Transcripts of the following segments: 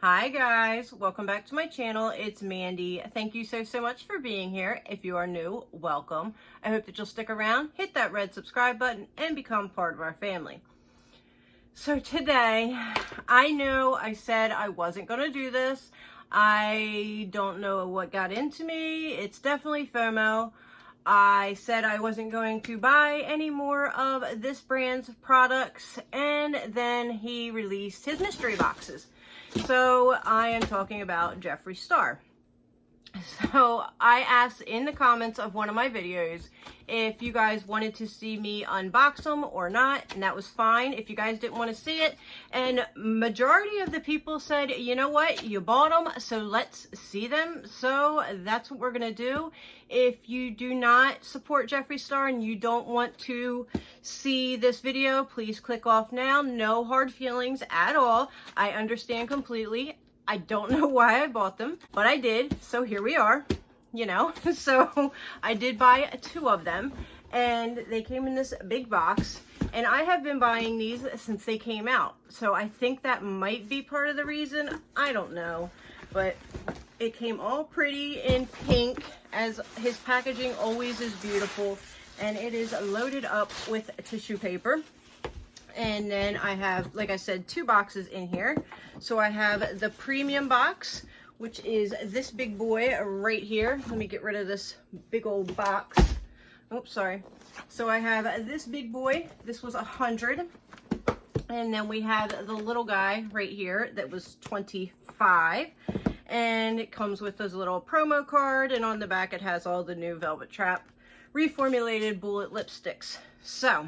Hi guys, welcome back to my channel. It's Mandy. Thank you so much for being here. If you are new, welcome. I hope that you'll stick around, hit that red subscribe button, and become part of our family. So today, I know I said I wasn't going to do this. I don't know what got into me. It's definitely FOMO. I said I wasn't going to buy any more of this brand's products, and then he released his mystery boxes. So I am talking about Jeffree Star. So I asked in the comments of one of my videos if you guys wanted to see me unbox them or not, and that was fine if you guys didn't want to see it. And majority of the people said, you know what, you bought them, so let's see them. So that's what we're gonna do. If you do not support Jeffree Star and you don't want to see this video, please click off now. No hard feelings at all. I understand completely. I don't know why I bought them, but I did, so here we are, you know. So I did buy 2 of them, and they came in this big box, and I have been buying these since they came out, so I think that might be part of the reason. I don't know, but it came all pretty in pink, as his packaging always is beautiful, and it is loaded up with tissue paper. And then I have, like I said, 2 boxes in here. So I have the premium box, which is this big boy right here. Let me get rid of this big old box. Oops, sorry. So I have this big boy. This was 100. And then we have the little guy right here that was 25. And it comes with this little promo card. And on the back, it has all the new Velvet Trap reformulated bullet lipsticks. So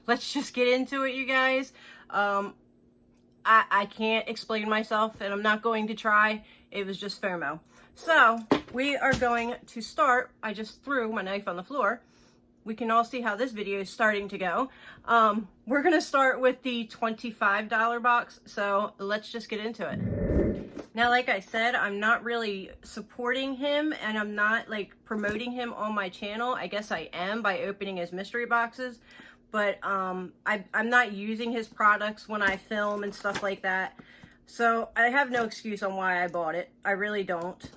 let's just get into it, you guys. I can't explain myself, and I'm not going to try. It was just FOMO. So we are going to start. I just threw my knife on the floor. We can all see how this video is starting to go. We're going to start with the $25 box. So let's just get into it. Now, like I said, I'm not really supporting him, and I'm not like promoting him on my channel. I guess I am by opening his mystery boxes. But I'm not using his products when I film and stuff like that. So I have no excuse on why I bought it. I really don't.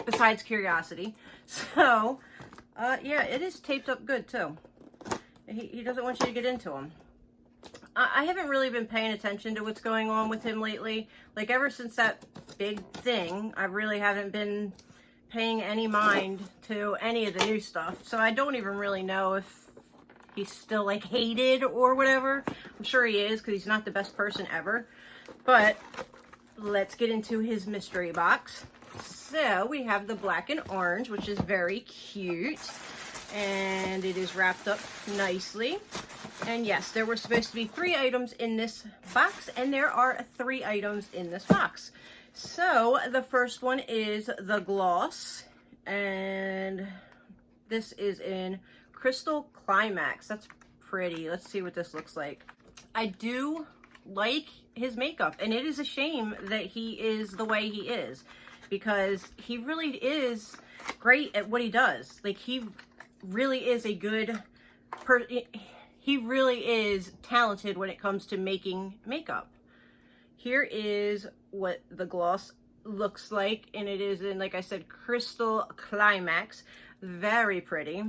Besides curiosity. So, yeah, it is taped up good too. He doesn't want you to get into him. I haven't really been paying attention to what's going on with him lately. Like, ever since that big thing, I really haven't been paying any mind to any of the new stuff. So I don't even really know if he's still like hated or whatever. I'm sure he is, because he's not the best person ever. But let's get into his mystery box. So we have the black and orange, which is very cute, and it is wrapped up nicely. And yes, there were supposed to be 3 items in this box, and there are 3 items in this box. So the first one is the gloss, and this is in Crystal Climax. That's pretty. Let's see what this looks like. I do like his makeup, and it is a shame that he is the way he is, because he really is great at what he does. Like, he really is a good he really is talented when it comes to making makeup. Here is what the gloss looks like, and it is in, like I said, Crystal Climax. Very pretty.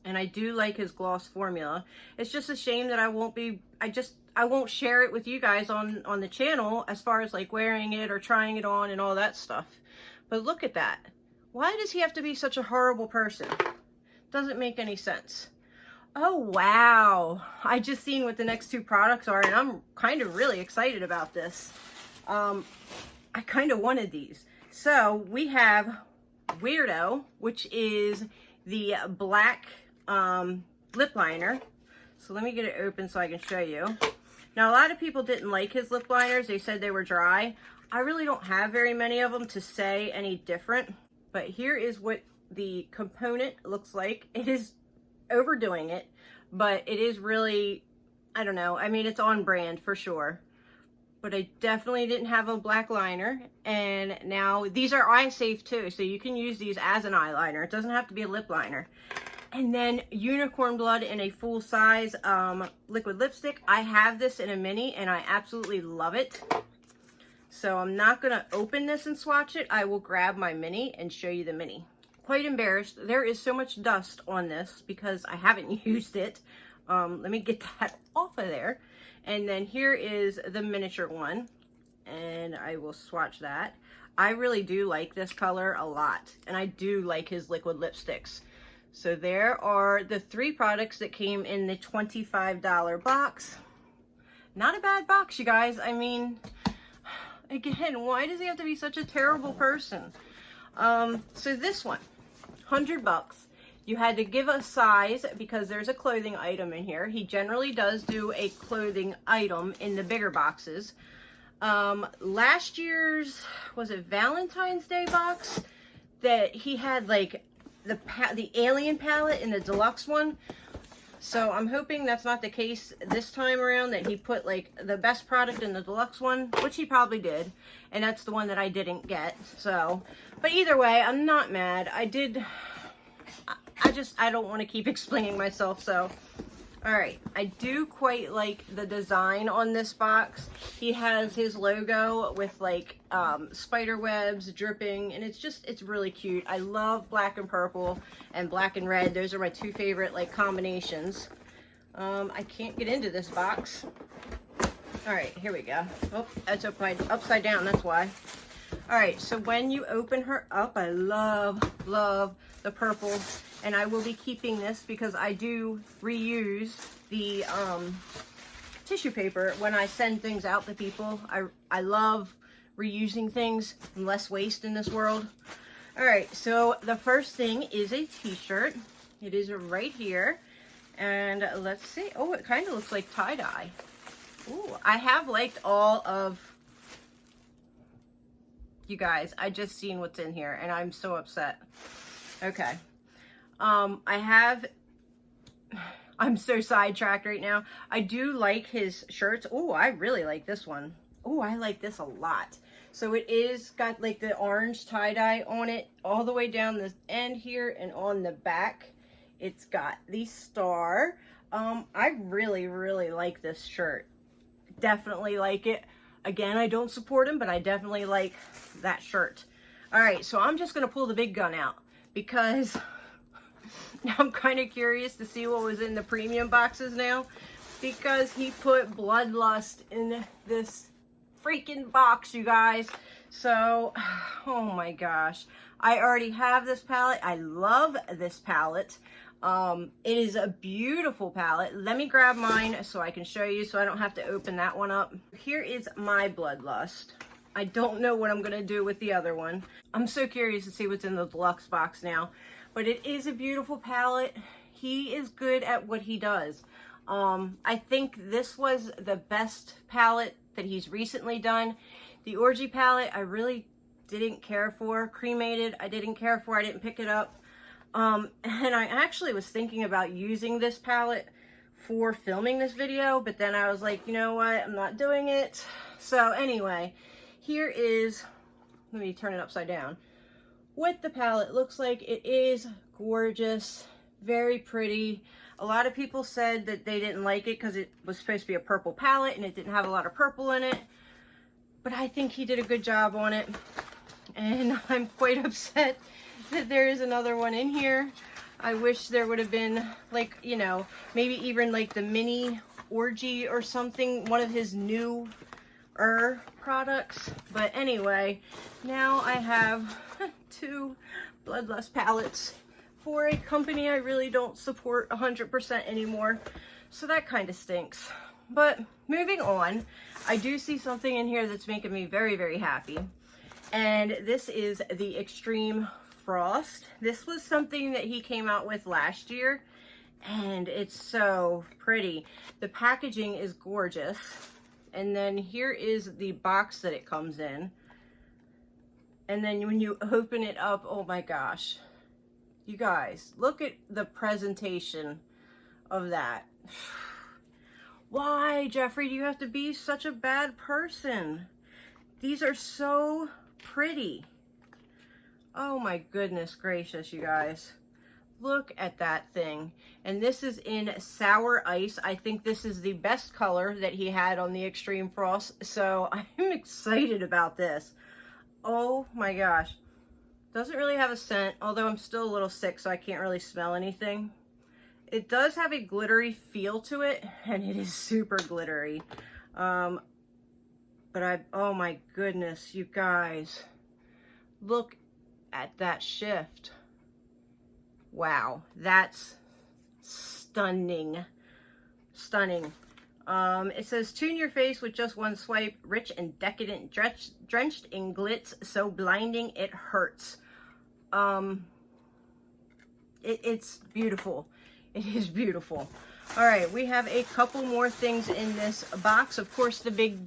And I do like his gloss formula. It's just a shame that I won't share it with you guys on the channel, as far as like wearing it or trying it on and all that stuff. But look at that. Why does he have to be such a horrible person? Doesn't make any sense. Oh, wow. I just seen what the next 2 products are, and I'm kind of really excited about this. I kind of wanted these. So we have Weirdo, which is the black lip liner. So let me get it open so I can show you. Now, a lot of people didn't like his lip liners. They said they were dry. I really don't have very many of them to say any different. But here is what the component looks like. It is overdoing it, but it is really, I don't know. I mean, it's on brand for sure. But I definitely didn't have a black liner. And now these are eye safe too, so you can use these as an eyeliner. It doesn't have to be a lip liner. And then Unicorn Blood in a full size liquid lipstick. I have this in a mini and I absolutely love it. So I'm not going to open this and swatch it. I will grab my mini and show you the mini. Quite embarrassed. There is so much dust on this because I haven't used it. Let me get that off of there. And then here is the miniature one. And I will swatch that. I really do like this color a lot. And I do like his liquid lipsticks. So there are the 3 products that came in the $25 box. Not a bad box, you guys. I mean, again, why does he have to be such a terrible person? So this one, $100. You had to give a size because there's a clothing item in here. He generally does do a clothing item in the bigger boxes. Last year's, was it Valentine's Day box that he had like the alien palette in the deluxe one. So I'm hoping that's not the case this time around, that he put like the best product in the deluxe one, which he probably did. And that's the one that I didn't get. So, but either way, I'm not mad. I don't want to keep explaining myself. So, all right. I do quite like the design on this box. He has his logo with like spider webs dripping, and it's really cute. I love black and purple and black and red. Those are my 2 favorite like combinations. I can't get into this box. All right, here we go. Oh, that's upside down, that's why. All right, so when you open her up, I love the purple, and I will be keeping this because I do reuse the tissue paper when I send things out to people. I love reusing things and less waste in this world. All right, so the first thing is a t-shirt. It is right here, and let's see. Oh, it kind of looks like tie-dye. Ooh, I have liked all of, you guys, I just seen what's in here and I'm so upset. Okay. I'm so sidetracked right now. I do like his shirts. Oh, I really like this one. Oh, I like this a lot. So it is got like the orange tie-dye on it all the way down this end here, and on the back it's got the star. I really like this shirt. Definitely like it. Again, I don't support him, but I definitely like that shirt. All right, so I'm just gonna pull the big gun out because I'm kind of curious to see what was in the premium boxes now, because he put Bloodlust in this freaking box, you guys. So, oh my gosh, I already have this palette. I love this palette. It is a beautiful palette. Let me grab mine so I can show you, so I don't have to open that one up. Here is my Bloodlust. I don't know what I'm gonna do with the other one. I'm so curious to see what's in the deluxe box now, but it is a beautiful palette. He is good at what he does. I think this was the best palette that he's recently done. The Orgy palette, I really didn't care for. Cremated, I didn't care for. I didn't pick it up. And I actually was thinking about using this palette for filming this video, but then I was like, you know what, I'm not doing it. So anyway, here is, let me turn it upside down, what the palette looks like. It is gorgeous, very pretty. A lot of people said that they didn't like it because it was supposed to be a purple palette and it didn't have a lot of purple in it, but I think he did a good job on it, and I'm quite upset that there is another one in here. I wish there would have been, like, you know, maybe even like the mini Orgy or something, one of his newer products. But anyway, now I have 2 Bloodlust palettes for a company I really don't support 100% anymore. So that kind of stinks. But moving on, I do see something in here that's making me very happy. And this is the Extreme Frost. This was something that he came out with last year, and it's so pretty. The packaging is gorgeous, and then here is the box that it comes in, and then when you open it up, oh my gosh, you guys, look at the presentation of that. Why, Jeffree, do you have to be such a bad person? These are so pretty. Oh my goodness gracious, you guys. Look at that thing. And this is in Sour Ice. I think this is the best color that he had on the Extreme Frost. So I'm excited about this. Oh my gosh. Doesn't really have a scent, although I'm still a little sick, so I can't really smell anything. It does have a glittery feel to it, and it is super glittery. Oh my goodness, you guys. Look at that shift. Wow, that's stunning. Stunning. It says, tune your face with just one swipe, rich and decadent, drenched in glitz, so blinding it hurts. It's beautiful. It is beautiful. All right, we have a couple more things in this box. Of course, the big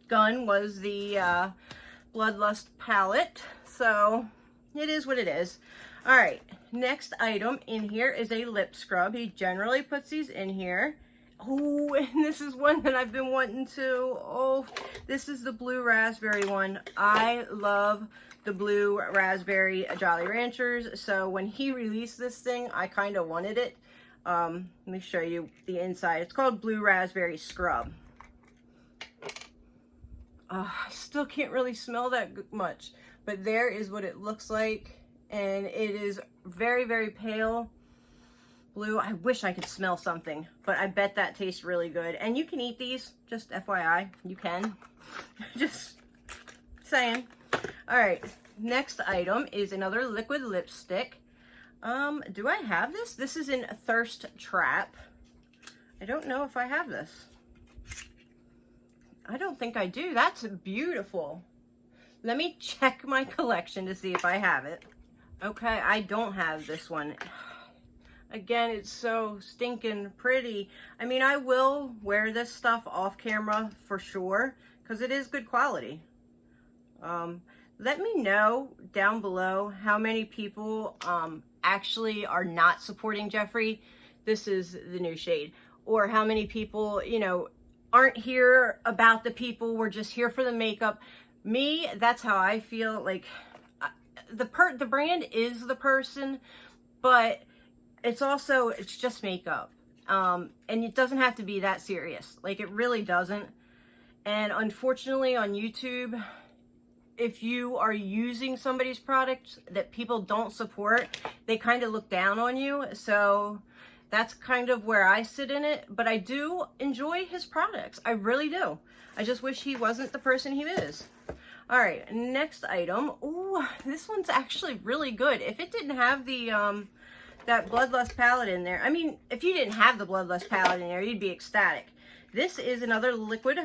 gun was the Bloodlust Palette, so it is what it is. All right, next item in here is a lip scrub. He generally puts these in here. Oh, and this is one that I've been wanting to. Oh, this is the blue raspberry one. I love the blue raspberry Jolly Ranchers. So when he released this thing, I kind of wanted it. Let me show you the inside. It's called Blue Raspberry Scrub. I still can't really smell that much, but there is what it looks like. And it is very, very pale blue. I wish I could smell something, but I bet that tastes really good. And you can eat these, just FYI, you can. Just saying. All right, next item is another liquid lipstick. Do I have this? This is in Thirst Trap. I don't know if I have this. I don't think I do. That's beautiful. Let me check my collection to see if I have it. Okay, I don't have this one. Again, it's so stinking pretty. I mean, I will wear this stuff off camera for sure, because it is good quality. Let me know down below how many people actually are not supporting Jeffree. This is the new shade. Or how many people, you know, aren't here about the people. We're just here for the makeup. Me, that's how I feel. Like, the brand is the person, but it's just makeup. And it doesn't have to be that serious. Like, it really doesn't. And unfortunately on YouTube, if you are using somebody's product that people don't support, they kind of look down on you. So that's kind of where I sit in it. But I do enjoy his products. I really do. I just wish he wasn't the person he is. All right, next item. Ooh, this one's actually really good. If it didn't have the that Bloodlust palette in there, I mean, if you didn't have the Bloodlust palette in there, you'd be ecstatic. This is another liquid,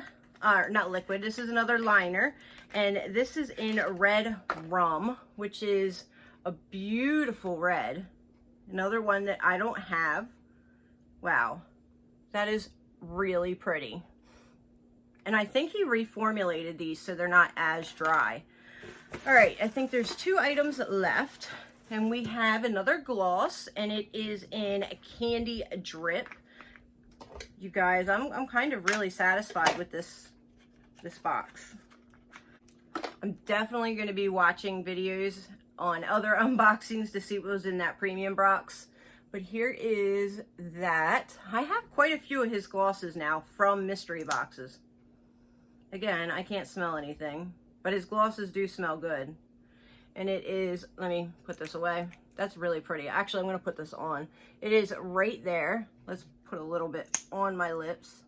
not liquid, this is another liner, and this is in Red Rum, which is a beautiful red. Another one that I don't have. Wow, that is really pretty. And I think he reformulated these so they're not as dry. All right, I think there's 2 items left. And we have another gloss, and it is in Candy Drip. You guys, I'm kind of really satisfied with this box. I'm definitely going to be watching videos on other unboxings to see what was in that premium box. But here is that. I have quite a few of his glosses now from mystery boxes. Again, I can't smell anything, but his glosses do smell good. And it is, let me put this away. That's really pretty. Actually, I'm going to put this on. It is right there. Let's put a little bit on my lips.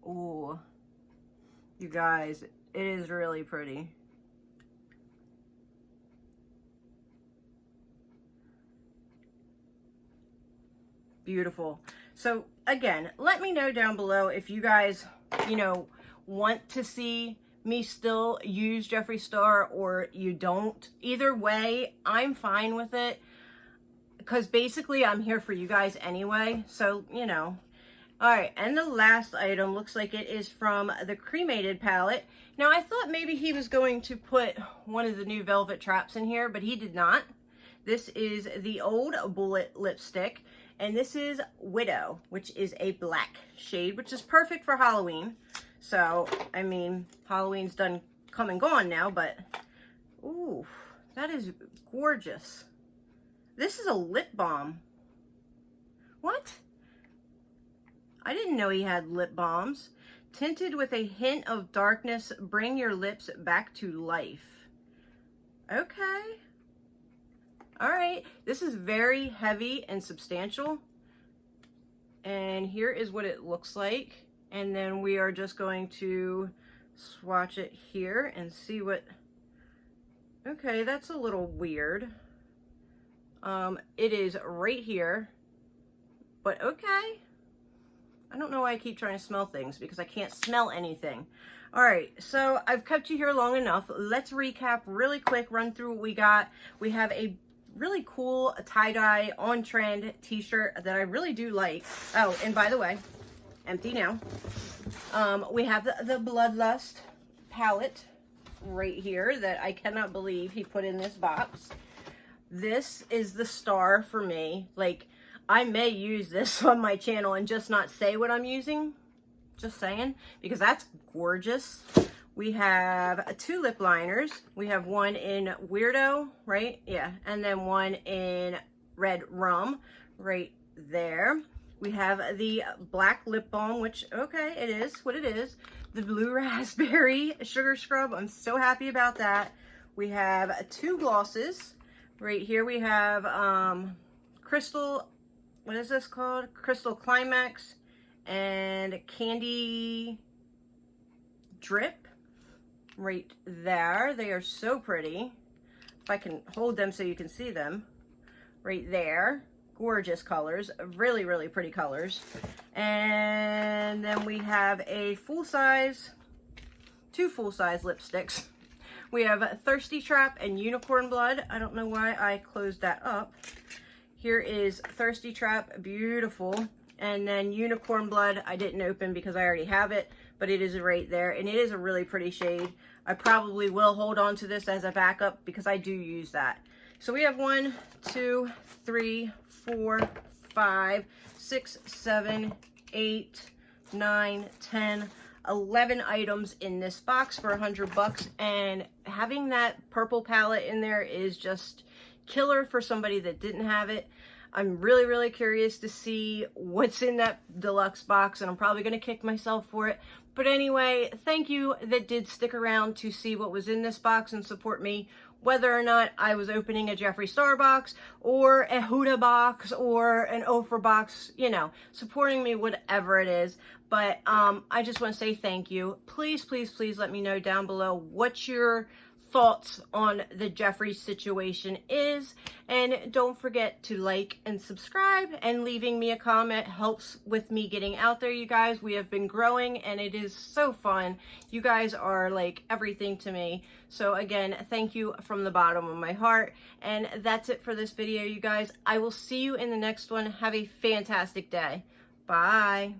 Ooh. You guys, it is really pretty. Beautiful. So again, let me know down below if you guys, you know, want to see me still use Jeffree Star or you don't. Either way, I'm fine with it, because basically I'm here for you guys anyway. So, you know. All right, and the last item looks like it is from the Cremated palette. Now, I thought maybe he was going to put one of the new Velvet Traps in here, but he did not. This is the Old Bullet lipstick, and this is Widow, which is a black shade, which is perfect for Halloween. So, I mean, Halloween's done come and gone now, but, ooh, that is gorgeous. This is a lip balm. What? I didn't know he had lip balms. Tinted with a hint of darkness, bring your lips back to life. Okay. All right. This is very heavy and substantial. And here is what it looks like. And then we are just going to swatch it here and see what... Okay, that's a little weird. It is right here. But okay. I don't know why I keep trying to smell things, because I can't smell anything. All right, so I've kept you here long enough. Let's recap really quick, run through what we got. We have a really cool tie-dye on-trend t-shirt that I really do like. Oh, and by the way, empty now. We have the Bloodlust Palette right here that I cannot believe he put in this box. This is the star for me. Like, I may use this on my channel and just not say what I'm using. Just saying, because that's gorgeous. We have 2 lip liners. We have one in Weirdo, right? Yeah. And then one in Red Rum right there. We have the black lip balm, which, okay, it is what it is. The blue raspberry sugar scrub. I'm so happy about that. We have 2 glosses. Right here we have Crystal... What is this called? Crystal Climax and Candy Drip right there. They are so pretty. If I can hold them so you can see them. Right there. Gorgeous colors. Really, really pretty colors. And then we have a full-size, 2 full-size lipsticks. We have Thirsty Trap and Unicorn Blood. I don't know why I closed that up. Here is Thirsty Trap, beautiful. And then Unicorn Blood, I didn't open because I already have it, but it is right there. And it is a really pretty shade. I probably will hold on to this as a backup because I do use that. So we have 1, 2, 3, 4, 5, 6, 7, 8, 9, 10, 11 items in this box for $100. And having that purple palette in there is just killer for somebody that didn't have it. I'm really, really curious to see what's in that deluxe box, and I'm probably going to kick myself for it. But anyway, thank you that did stick around to see what was in this box and support me, whether or not I was opening a Jeffree Star box or a Huda box or an Oprah box, you know, supporting me, whatever it is. But I just want to say thank you. Please, please, please let me know down below what your thoughts on the Jeffree situation is, and don't forget to like and subscribe, and leaving me a comment helps with me getting out there. You guys, we have been growing and it is so fun. You guys are like everything to me. So again, thank you from the bottom of my heart, and that's it for this video, you guys. I will see you in the next one. Have a fantastic day. Bye.